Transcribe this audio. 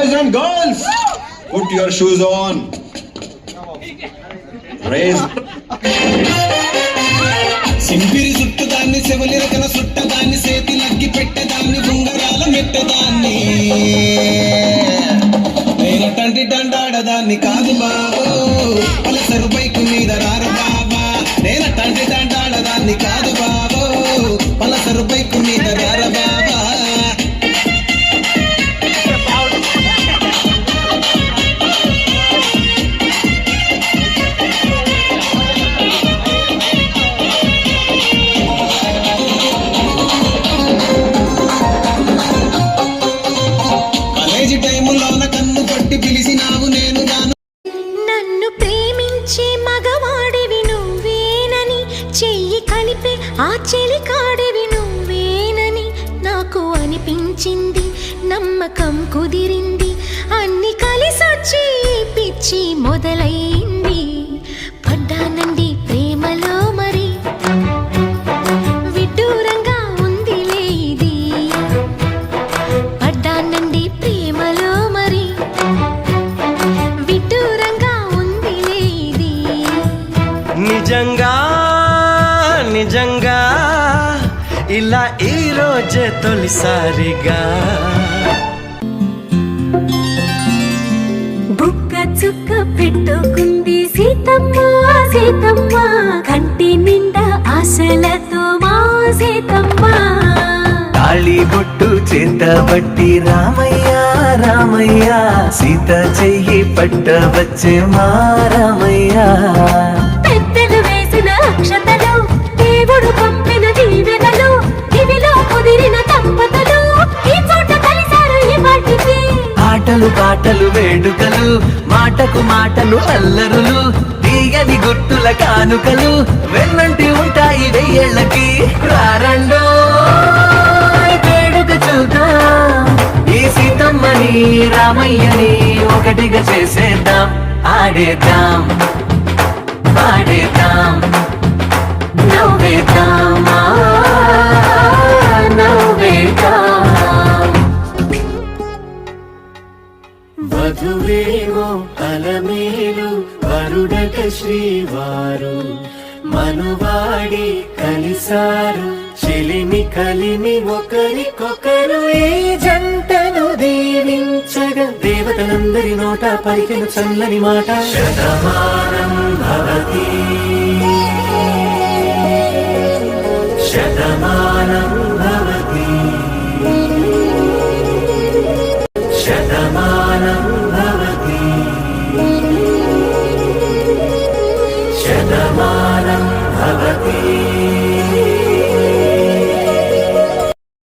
Boys and girls, put your shoes on. Raise. సింపిరి చుట్టదాన్ని చెవులి రకన చుట్టదాన్ని చేతి నగ్గి పెట్టదాన్ని ఉంగరాల మెట్టదాన్ని నేనటంటి దండాడదాన్ని కాదు బాబు Pulsar bike మీద రార బాబా నేనటంటి దండాడదాన్ని కాదు బాబు పలసరు బైకు మీద రార బాబా టైములోన కన్ను పట్టి పిలిచినావు నేను నన్ను ప్రేమించే మగవాడివి నువ్వేనని చెయ్యి కలిపే ఆ చెలికాడివి నువ్వేనని నాకు అనిపించింది నమ్మకం కుదిరింది అన్ని కలిసొచ్చి పిచ్చి మొదలైంది పడ్డానండి ప్రేమలో మరి విడ్డూరంగా ఉందిలే ఇది పడ్డానండి ప్రేమలో మరి విడ్డూరంగా ఉందిలే ఇది నిజంగా నిజంగా ఇలా ఈ రోజే తొలిసారిగా బుక్క చుక్క పెట్టుకుంది సీతమ్మ సీతమ్మ కంటి నిండా ఆశలతో మా సీతమ్మ తాళి బొట్టు చేతబట్టి రామయ్య రామయ్య సీత చెయ్యి పట్ట వచ్చే మా రామయ్య పెద్దలు వేసిన అక్షతలు దేవుడు పంపిన దీవెనలు ఇవిలో కుదిరిన దంపతులు ఈ చోట కలిసారు ఈ వాటికి ఆటలు పాటలు వేడుకలు మాటకు మాటలు అల్లరులు తీయని గుట్టుల కానుకలు వెన్నంటి ఉంటాయి వెయ్యేళ్ళకి రారండో వేడుక చూద్దాం ఈ సీతమ్మని రామయ్యని ఒకటిగా చేసేద్దాం ఆడేద్దాం పాడేద్దాం నవ్వేద్దాం నవ్వేద్దాం వధువేమో అలమేలు వరుడక శ్రీవారు మనువాడి కలిసారు చెలిమి కలిమి ఒకరికొకరు ఈ జంటను దీవించగా దేవతలందరి నోట పలికిన చల్లని మాట శతమానం భవతి శతమానం